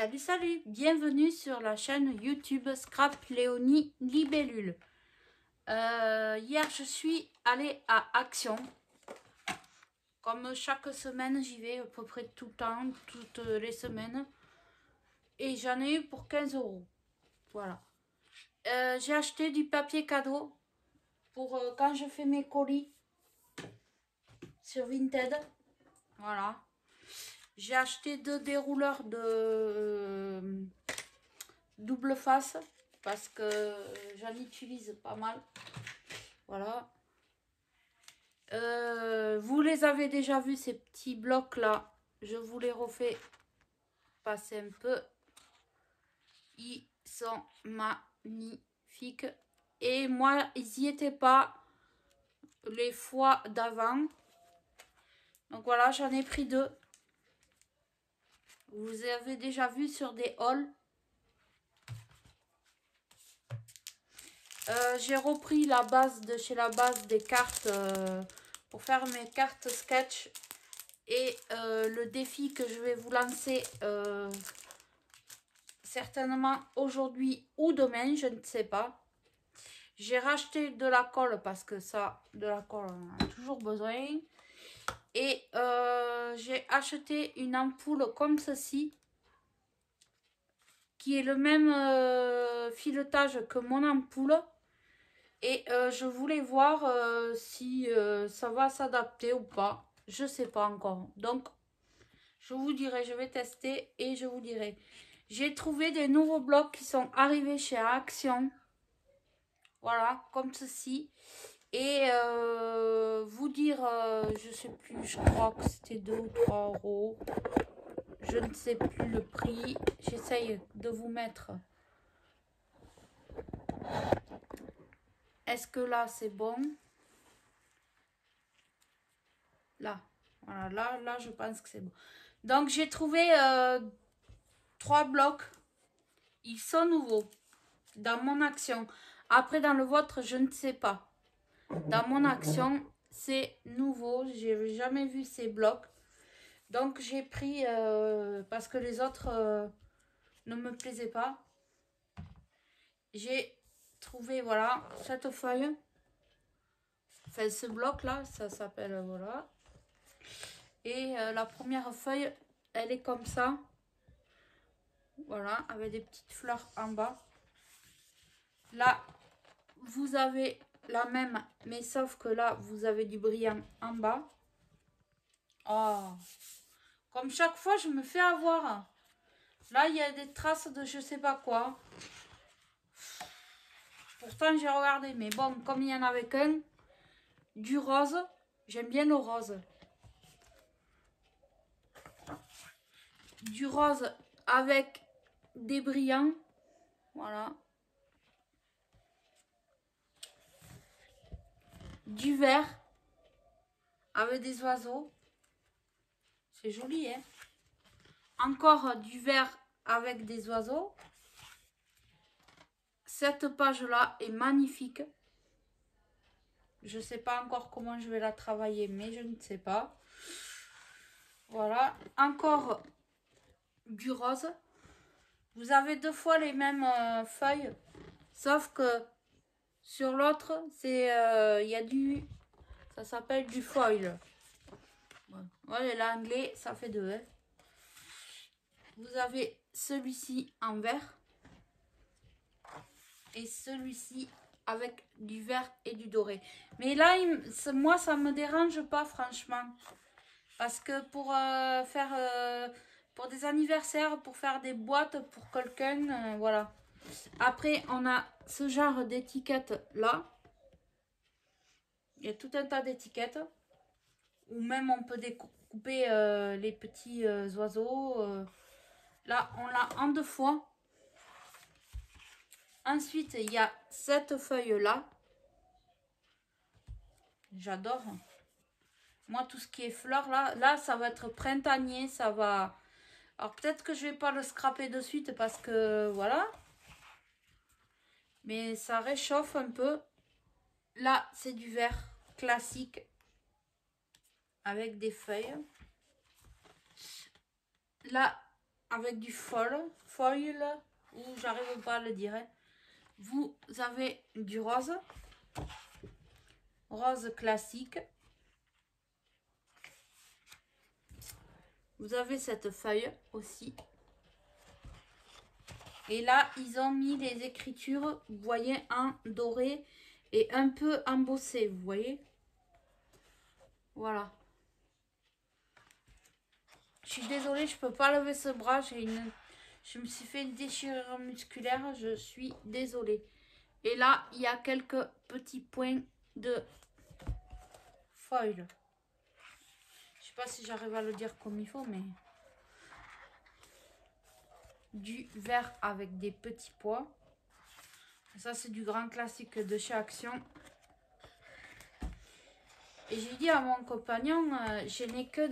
Salut, salut, bienvenue sur la chaîne YouTube Scrap Léonie Libellule. Hier, je suis allée à Action. Comme chaque semaine, j'y vais à peu près tout le temps, toutes les semaines. Et j'en ai eu pour 15 €. Voilà. J'ai acheté du papier cadeau pour quand je fais mes colis sur Vinted. Voilà. J'ai acheté 2 dérouleurs de double face parce que j'en utilise pas mal. Voilà. Vous les avez déjà vus, ces petits blocs là. Je vous les refais passer un peu. Ils sont magnifiques. Et moi, ils n'y étaient pas les fois d'avant. Donc voilà, j'en ai pris 2. Vous avez déjà vu sur des hauls. J'ai repris la base de chez la base des cartes pour faire mes cartes sketch. Et le défi que je vais vous lancer certainement aujourd'hui ou demain, je ne sais pas. J'ai racheté de la colle parce que ça, de la colle, on a toujours besoin. Et j'ai acheté une ampoule comme ceci, qui est le même filetage que mon ampoule. Et je voulais voir si ça va s'adapter ou pas. Je sais pas encore. Donc, je vous dirai, je vais tester et je vous dirai. J'ai trouvé des nouveaux blocs qui sont arrivés chez Action. Voilà, comme ceci. Et vous dire, je sais plus, je crois que c'était 2 ou 3 €. Je ne sais plus le prix. J'essaye de vous mettre. Est-ce que là, c'est bon? Là. Voilà, là, je pense que c'est bon. Donc, j'ai trouvé 3 blocs. Ils sont nouveaux dans mon Action. Après, dans le vôtre, je ne sais pas. Dans mon Action, c'est nouveau. J'ai jamais vu ces blocs. Donc, j'ai pris parce que les autres ne me plaisaient pas. J'ai trouvé, voilà, cette feuille. Enfin, ce bloc-là, ça s'appelle, voilà. Et la première feuille, elle est comme ça. Voilà, avec des petites fleurs en bas. Là, vous avez la même, mais sauf que là, vous avez du brillant en bas. Oh, comme chaque fois, je me fais avoir. Là, il y a des traces de je sais pas quoi. Pourtant, j'ai regardé. Mais bon, comme il y en avait qu'un, du rose. J'aime bien le rose. Du rose avec des brillants. Voilà. Du vert avec des oiseaux. C'est joli, hein? Encore du vert avec des oiseaux. Cette page-là est magnifique. Je ne sais pas encore comment je vais la travailler, mais je ne sais pas. Voilà. Encore du rose. Vous avez 2 fois les mêmes feuilles. Sauf que sur l'autre, c'est il y a du... Ça s'appelle du foil. Voilà, l'anglais, ça fait 2. Hein. Vous avez celui-ci en vert. Et celui-ci avec du vert et du doré. Mais là, moi, ça me dérange pas, franchement. Parce que pour faire... pour des anniversaires, pour faire des boîtes pour quelqu'un, voilà. Après, on a ce genre d'étiquette là. Il y a tout un tas d'étiquettes. Ou même on peut découper les petits oiseaux. Là, on l'a en 2 fois. Ensuite, il y a cette feuille-là. J'adore. Moi, tout ce qui est fleurs, là, ça va être printanier. Ça va... Alors, peut-être que je vais pas le scraper de suite parce que, voilà. Mais ça réchauffe un peu. Là, c'est du vert classique. Avec des feuilles. Là, avec du foil, ou j'arrive pas à le dire. Hein. Vous avez du rose, rose classique. Vous avez cette feuille aussi. Et là, ils ont mis les écritures, vous voyez, en doré et un peu embossé, vous voyez. Voilà. Je suis désolée, je peux pas lever ce bras. Je me suis fait une déchirure musculaire. Je suis désolée. Et là, il y a quelques petits points de foil. Je sais pas si j'arrive à le dire comme il faut, mais... Du vert avec des petits pois. Ça, c'est du grand classique de chez Action. Et j'ai dit à mon compagnon, je n'ai que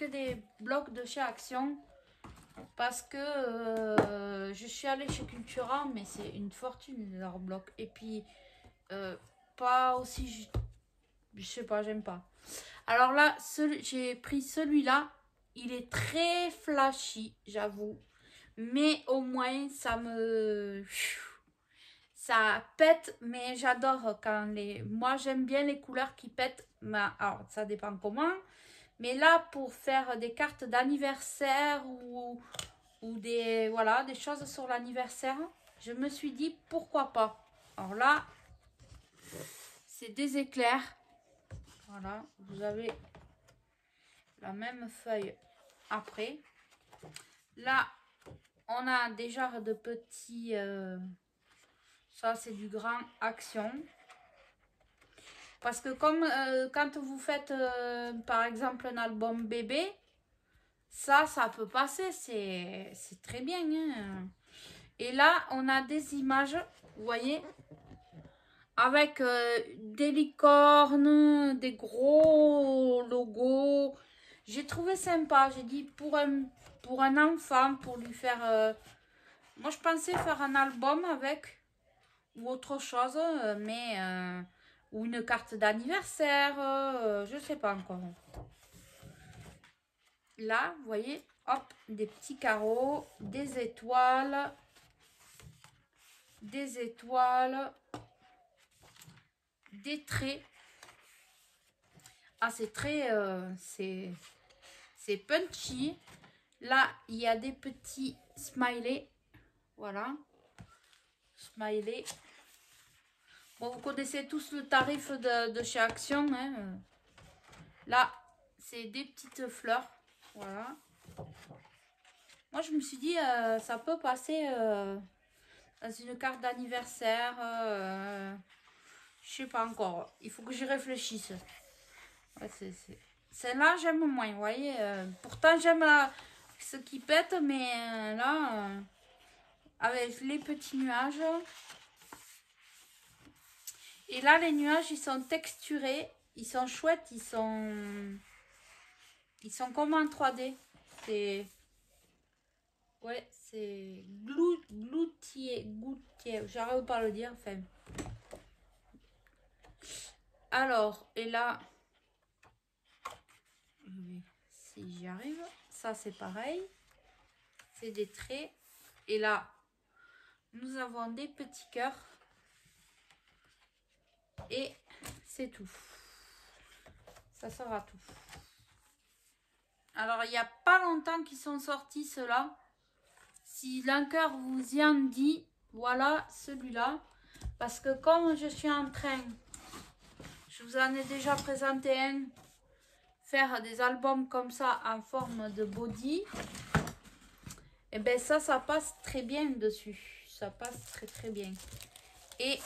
des blocs de chez Action. Parce que je suis allée chez Cultura, mais c'est une fortune leurs blocs. Et puis, pas aussi... Je sais pas, j'aime pas. Alors là, j'ai pris celui-là. Il est très flashy, j'avoue. Mais au moins, ça pète, mais j'adore quand les... Moi, j'aime bien les couleurs qui pètent. Mais, alors, ça dépend comment. Mais là, pour faire des cartes d'anniversaire ou des, voilà, des choses sur l'anniversaire, je me suis dit, pourquoi pas. Alors là, c'est des éclairs. Voilà, vous avez la même feuille après. Là, on a déjà de petits... ça, c'est du grand Action. Parce que comme quand vous faites, par exemple, un album bébé, ça peut passer. C'est très bien. Hein. Et là, on a des images, vous voyez, avec des licornes, des gros logos. J'ai trouvé sympa. J'ai dit pour un enfant, pour lui faire... moi, je pensais faire un album avec ou autre chose, mais... ou une carte d'anniversaire, je sais pas encore. Là, vous voyez, hop, des petits carreaux, des étoiles, des traits. Ah, c'est très... c'est punchy. Là, il y a des petits smileys. Voilà. Smiley. Bon, vous connaissez tous le tarif de chez Action. Hein. Là, c'est des petites fleurs. Voilà. Moi, je me suis dit, ça peut passer dans une carte d'anniversaire. Je sais pas encore. Il faut que j'y réfléchisse. Ouais, celle-là, j'aime moins, vous voyez. Pourtant, j'aime ce qui pète, mais là, avec les petits nuages. Et là, les nuages, ils sont texturés. Ils sont chouettes. Ils sont comme en 3D. C'est... Ouais, c'est gouttier. J'arrive pas à le dire. Enfin. Alors, et là... Si j'y arrive. Ça, c'est pareil. C'est des traits. Et là, nous avons des petits cœurs. Et c'est tout. Ça sera tout. Alors, il n'y a pas longtemps qu'ils sont sortis, ceux-là. Si l'un cœur vous y en dit, voilà celui-là. Parce que comme je suis en train, je vous en ai déjà présenté un, faire des albums comme ça en forme de body. Et bien ça passe très bien dessus. Ça passe très très bien. Et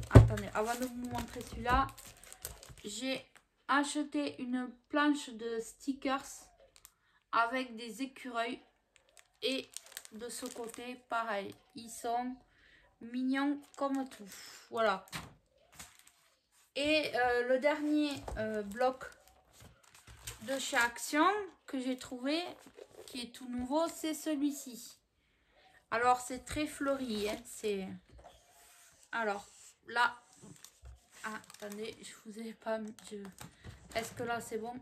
attendez, avant de vous montrer celui-là, j'ai acheté une planche de stickers avec des écureuils. Et de ce côté, pareil. Ils sont mignons comme tout. Voilà. Et le dernier bloc de chez Action que j'ai trouvé, qui est tout nouveau, c'est celui-ci. Alors, c'est très fleuri. Hein, c'est... Alors, là... Ah, attendez, je vous ai pas... Est-ce que là, c'est bon?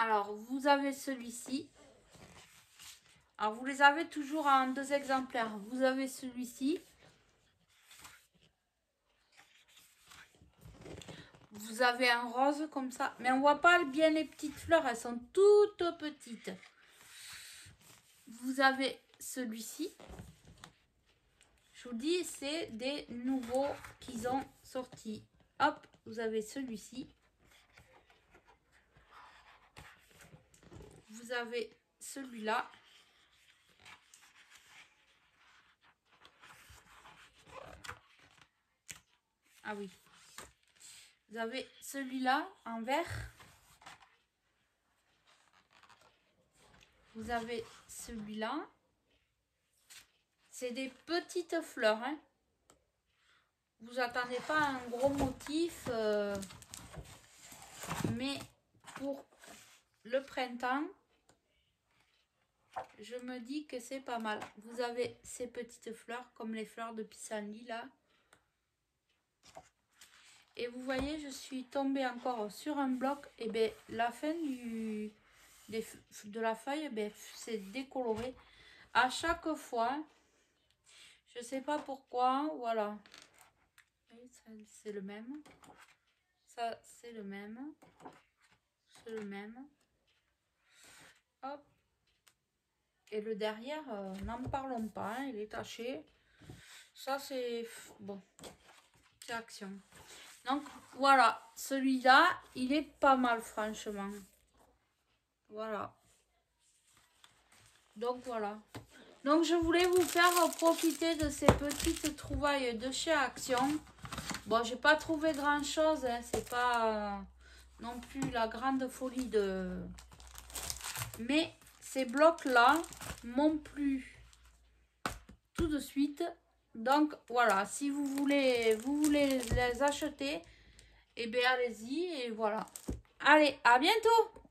Alors, vous avez celui-ci. Alors, vous les avez toujours en 2 exemplaires. Vous avez celui-ci. Vous avez un rose comme ça. Mais on voit pas bien les petites fleurs. Elles sont toutes petites. Vous avez celui-ci. Je vous dis, c'est des nouveaux qu'ils ont sortis. Hop, vous avez celui-ci. Vous avez celui-là. Ah oui. Vous avez celui-là en vert. Vous avez celui-là. C'est des petites fleurs. Hein. Vous attendez pas à un gros motif. Mais pour le printemps, je me dis que c'est pas mal. Vous avez ces petites fleurs comme les fleurs de pissenlit là. Et vous voyez, je suis tombée encore sur un bloc. Et bien, la fin de la feuille, c'est décoloré. À chaque fois, je sais pas pourquoi, voilà. C'est le même. Ça, c'est le même. C'est le même. Hop. Et le derrière, n'en parlons pas, hein, il est taché. Ça, c'est... Bon, c'est Action. Donc, voilà. Celui-là, il est pas mal, franchement. Voilà. Donc, voilà. Donc, je voulais vous faire profiter de ces petites trouvailles de chez Action. Bon, j'ai pas trouvé grand-chose. Hein, c'est pas non plus la grande folie de... Mais ces blocs-là m'ont plu tout de suite. Donc, voilà. Si vous voulez les acheter, eh bien, allez-y. Et voilà. Allez, à bientôt!